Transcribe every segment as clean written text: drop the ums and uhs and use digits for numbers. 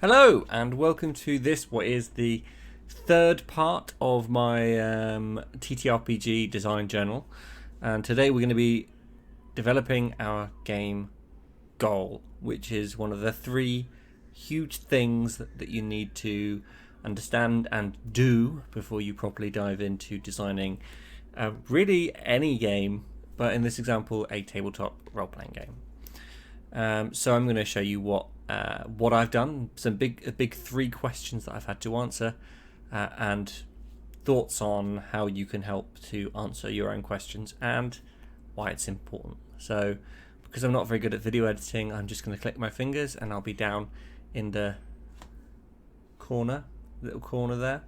Hello and welcome to this, what is the third part of my TTRPG design journal. And today we're going to be developing our game goal, which is one of the three huge things that you need to understand and do before you properly dive into designing really any game, but in this example, a tabletop role-playing game. So I'm going to show you what I've done, some big three questions that I've had to answer, and thoughts on how you can help to answer your own questions and why it's important. So, because I'm not very good at video editing, I'm just going to click my fingers and I'll be down in the little corner there.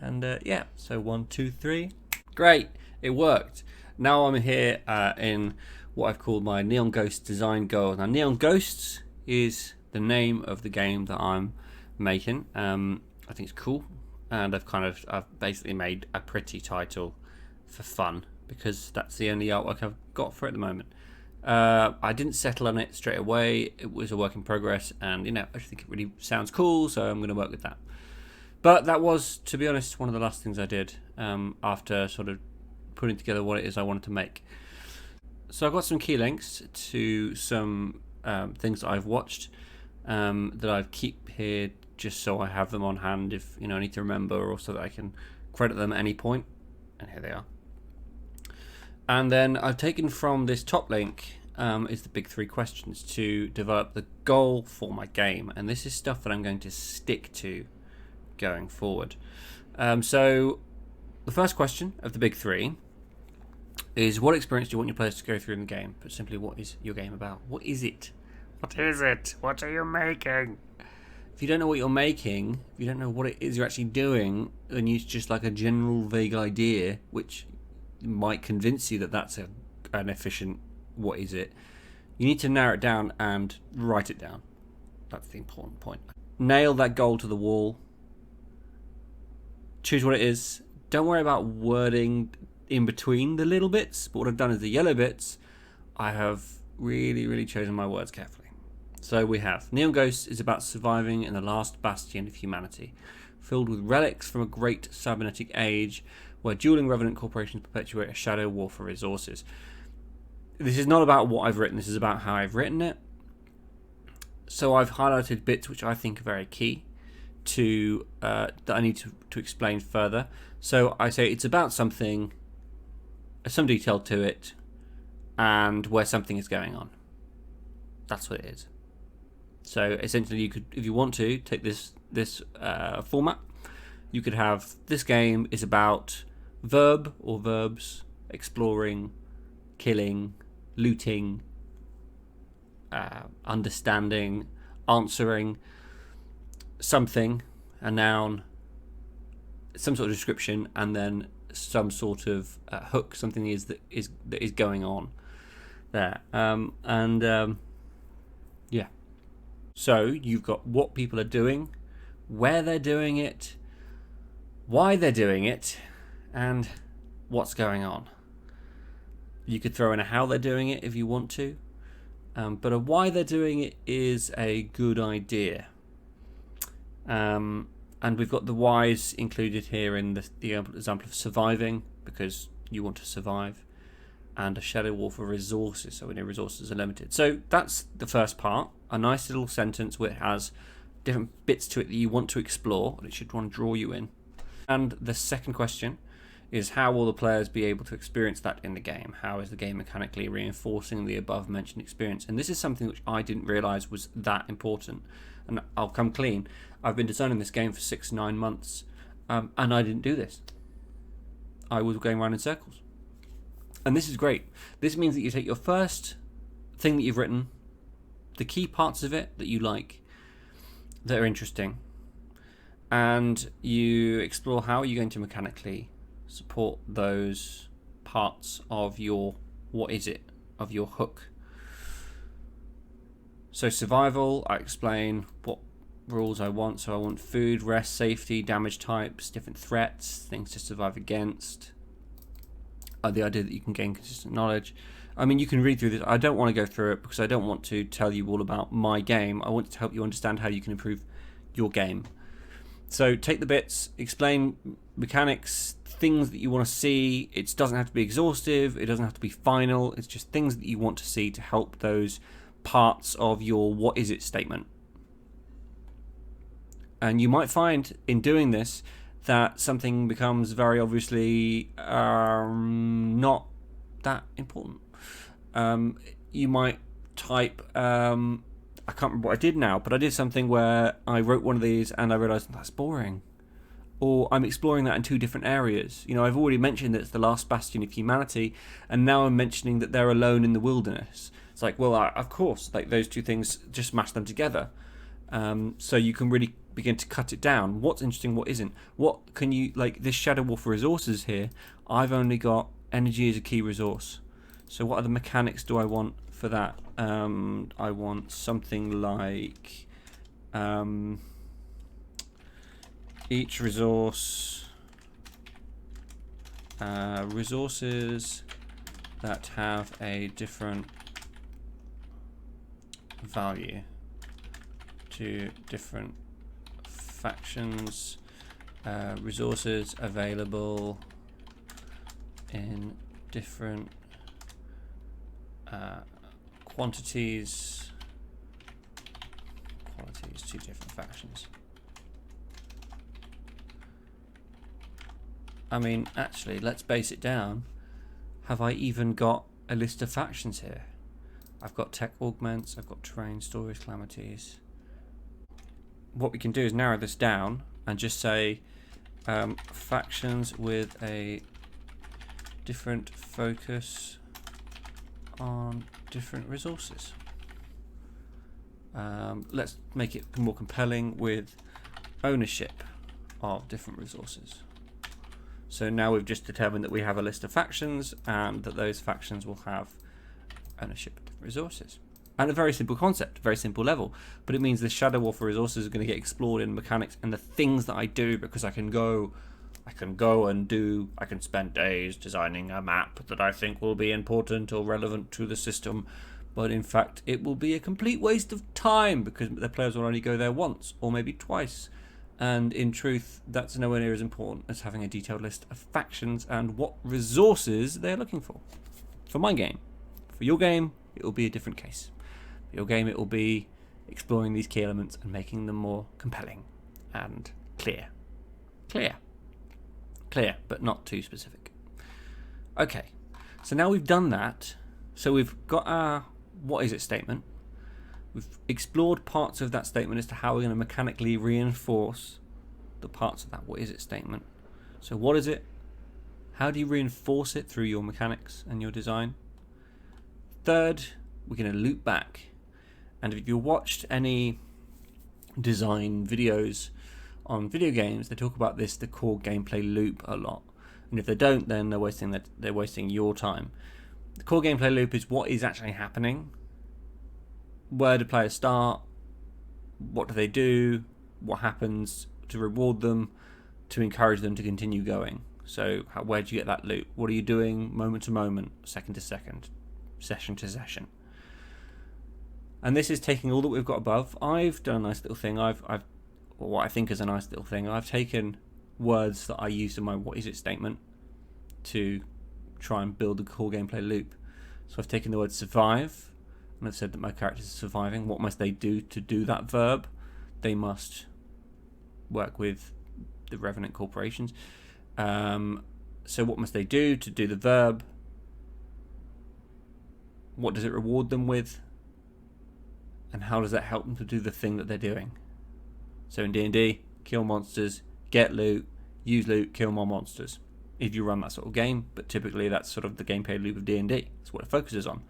And yeah, so 1, 2, 3. Great, it worked. Now I'm here in what I've called my Neon Ghost design goal. Now, Neon Ghosts is the name of the game that I'm making. I think it's cool, and I've basically made a pretty title for fun because that's the only artwork I've got for it at the moment. I didn't settle on it straight away. It was a work in progress, and I just think it really sounds cool, so I'm going to work with that. But that was, to be honest, one of the last things I did after sort of putting together what it is I wanted to make. So I've got some key links to some things that I've watched that I keep here just so I have them on hand if I need to remember, or so that I can credit them at any point. And here they are. And then I've taken from this top link is the big three questions to develop the goal for my game, and this is stuff that I'm going to stick to going forward. So the first question of the big three is, what experience do you want your players to go through in the game? But simply, what is your game about? What is it? What is it? What are you making? If you don't know what you're making, if you don't know what it is you're actually doing, and use just like a general vague idea, which might convince you that that's an efficient what is it, you need to narrow it down and write it down. That's the important point. Nail that goal to the wall. Choose what it is. Don't worry about wording in between the little bits, but what I've done is the yellow bits, I have really chosen my words carefully. So we have Neon Ghosts is about surviving in the last bastion of humanity, filled with relics from a great cybernetic age where dueling revenant corporations perpetuate a shadow war for resources. This is not about what I've written, this is about how I've written it. So I've highlighted bits which I think are very key to that I need to explain further. So I say it's about something, some detail to it, and where something is going on. That's what it is. So essentially, you could, if you want to, take this format. You could have, this game is about verb or verbs, exploring, killing, looting, understanding, answering, something, a noun, some sort of description, and then some sort of hook, something that is going on there. Yeah. So you've got what people are doing, where they're doing it, why they're doing it, and what's going on. You could throw in a how they're doing it if you want to, but a why they're doing it is a good idea. And we've got the whys included here in the example of surviving, because you want to survive, and a shadow war for resources, so we know resources are limited. So that's the first part, a nice little sentence where it has different bits to it that you want to explore, and it should want to draw you in. And the second question is, how will the players be able to experience that in the game? How is the game mechanically reinforcing the above mentioned experience? And this is something which I didn't realise was that important. And I'll come clean. I've been designing this game for 6-9 months, and I didn't do this. I was going around in circles. And this is great. This means that you take your first thing that you've written, the key parts of it that you like, that are interesting, and you explore how are you going to mechanically support those parts of your what is it, of your hook. So survival, I explain what rules I want. So I want food, rest, safety, damage types, different threats, things to survive against. The idea that you can gain consistent knowledge. I mean, you can read through this. I don't want to go through it because I don't want to tell you all about my game. I want to help you understand how you can improve your game. So take the bits, explain mechanics, things that you want to see. It doesn't have to be exhaustive, it doesn't have to be final, it's just things that you want to see to help those parts of your what is it statement. And you might find in doing this that something becomes very obviously not that important. You might type, I can't remember what I did now, but I did something where I wrote one of these and I realised that's boring. Or I'm exploring that in two different areas. You know, I've already mentioned that it's the last bastion of humanity, and now I'm mentioning that they're alone in the wilderness. It's like, well, of course, like those two things, just mash them together. So you can really begin to cut it down. What's interesting, what isn't? What can you, like this Shadow Wolf resources here, I've only got energy as a key resource. So what other mechanics do I want for that? I want something like each resource, resources that have a different value to different factions, resources available in different quantities to different factions. I mean, actually, let's base it down. Have I even got a list of factions here? I've got tech augments, I've got terrain, stories, calamities. What we can do is narrow this down and just say factions with a different focus on different resources. Let's make it more compelling with ownership of different resources. So now we've just determined that we have a list of factions and that those factions will have ownership of different resources. And a very simple concept, very simple level, but it means the Shadow Wolf resources are going to get explored in mechanics and the things that I do, because I can spend days designing a map that I think will be important or relevant to the system, but in fact it will be a complete waste of time because the players will only go there once or maybe twice. And in truth, that's nowhere near as important as having a detailed list of factions and what resources they're looking for. For my game. For your game, it will be a different case. For your game, it will be exploring these key elements and making them more compelling and clear. Clear, but not too specific. Okay, so now we've done that. So we've got our what is it statement. We've explored parts of that statement as to how we're going to mechanically reinforce the parts of that what is it statement. So what is it? How do you reinforce it through your mechanics and your design? Third, we're going to loop back. And if you watched any design videos on video games, they talk about this, the core gameplay loop, a lot. And if they don't, then they're wasting your time. The core gameplay loop is what is actually happening. Where do players start? What do they do? What happens to reward them, to encourage them to continue going? So where do you get that loop? What are you doing moment to moment, second to second, session to session? And this is taking all that we've got above. I've done a nice little thing. I've what I think is a nice little thing. I've taken words that I used in my what is it statement to try and build a core gameplay loop. So I've taken the word survive, and I've said that my characters are surviving. What must they do to do that verb? They must work with the Revenant corporations. So what must they do to do the verb? What does it reward them with? And how does that help them to do the thing that they're doing? So in D&D, kill monsters, get loot, use loot, kill more monsters. If you run that sort of game, but typically that's sort of the gameplay loop of D&D. That's what it focuses on.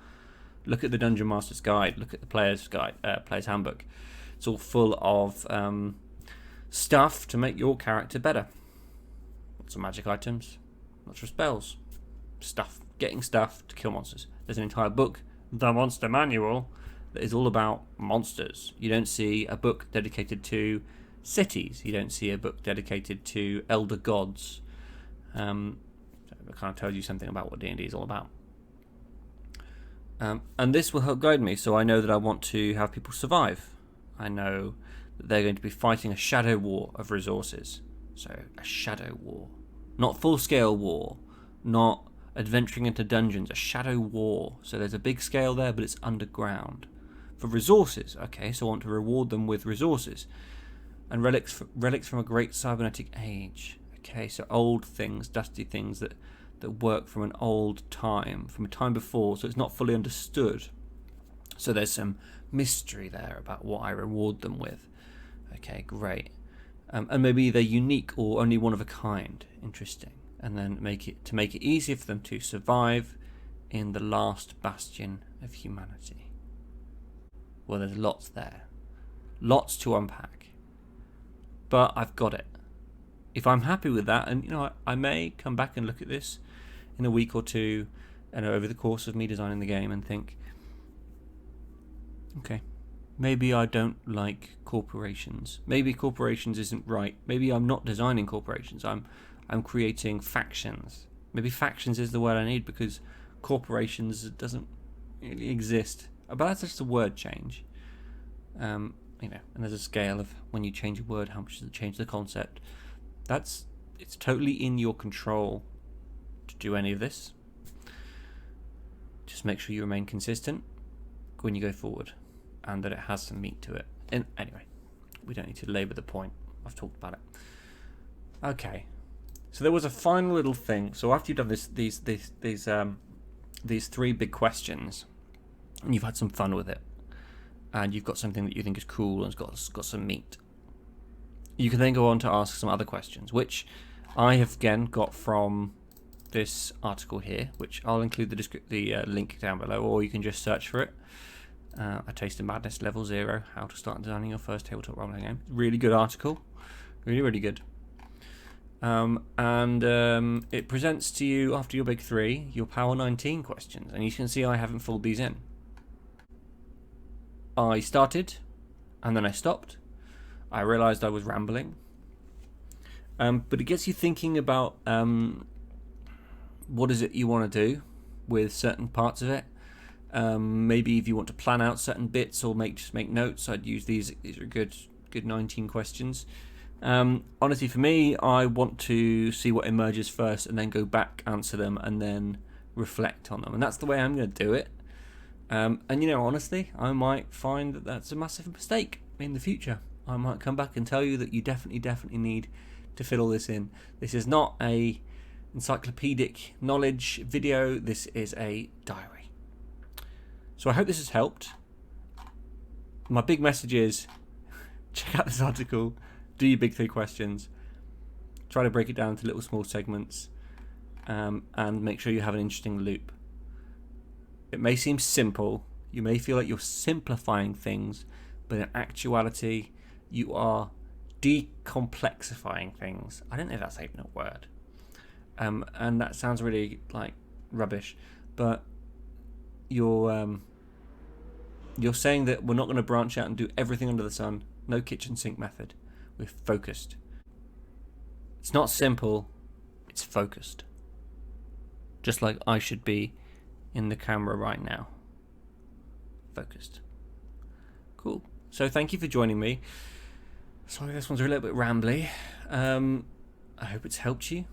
Look at the Dungeon Master's Guide. Look at the Player's Guide, Player's Handbook. It's all full of stuff to make your character better. Lots of magic items, lots of spells, stuff, getting stuff to kill monsters. There's an entire book, The Monster Manual, that is all about monsters. You don't see a book dedicated to cities. You don't see a book dedicated to elder gods. So it kind of tells you something about what D&D is all about. And this will help guide me, so I know that I want to have people survive. I know that they're going to be fighting a shadow war of resources. So a shadow war, not full-scale war, not adventuring into dungeons, a shadow war. So there's a big scale there, but it's underground. For resources, okay, so I want to reward them with resources. And relics from a great cybernetic age. Okay, so old things, dusty things that work from an old time, from a time before, so it's not fully understood. So there's some mystery there about what I reward them with. Okay, great. And maybe they're unique or only one of a kind. Interesting. And then make it easier for them to survive in the last bastion of humanity. Well, there's lots there. Lots to unpack. But I've got it. If I'm happy with that, and I may come back and look at this in a week or two, and over the course of me designing the game, and think, okay, maybe I don't like corporations. Maybe corporations isn't right. Maybe I'm not designing corporations. I'm creating factions. Maybe factions is the word I need, because corporations doesn't really exist. But that's just a word change. And there's a scale of when you change a word, how much does it change the concept? It's totally in your control to do any of this. Just make sure you remain consistent when you go forward, and that it has some meat to it. And anyway, we don't need to labour the point. I've talked about it. Okay, so there was a final little thing. So after you've done these three big questions, and you've had some fun with it, and you've got something that you think is cool and it's got some meat, you can then go on to ask some other questions, which I have again got from this article here, which I'll include the link down below, or you can just search for it. A Taste of Madness Level 0, How to Start Designing Your First Tabletop Role-Playing Game. Really good article. Really, really good. And it presents to you, after your big three, your Power 19 questions. And you can see I haven't filled these in. I started, and then I stopped. I realised I was rambling. But it gets you thinking about what is it you want to do with certain parts of it. Maybe if you want to plan out certain bits or just make notes, I'd use these. These are good 19 questions. Honestly, for me, I want to see what emerges first and then go back, answer them, and then reflect on them. And that's the way I'm going to do it. And honestly, I might find that that's a massive mistake in the future. I might come back and tell you that you definitely need to fill all this in. This is not a encyclopedic knowledge video. This is a diary. So I hope this has helped. My big message is check out this article, do your big three questions, try to break it down into little small segments, and make sure you have an interesting loop. It may seem simple, you may feel like you're simplifying things, but in actuality you are decomplexifying things. I don't know if that's even a word. And that sounds really like rubbish, but you're saying that we're not going to branch out and do everything under the sun. No kitchen sink method. We're focused. It's not simple, it's focused. Just like I should be in the camera right now. Focused. Cool. So thank you for joining me. Sorry, this one's a little bit rambly. I hope it's helped you.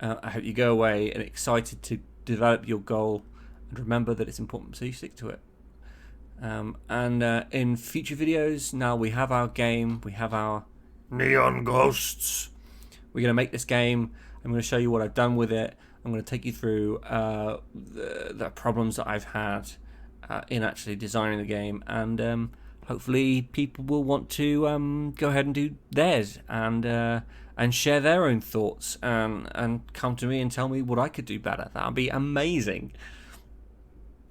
I hope you go away and excited to develop your goal, and remember that it's important so you stick to it. And in future videos, now we have our game, we have our Neon Ghosts. We're going to make this game. I'm going to show you what I've done with it. I'm going to take you through the problems that I've had in actually designing the game, and hopefully people will want to go ahead and do theirs and share their own thoughts and come to me and tell me what I could do better. That would be amazing.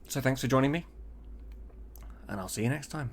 So thanks for joining me, and I'll see you next time.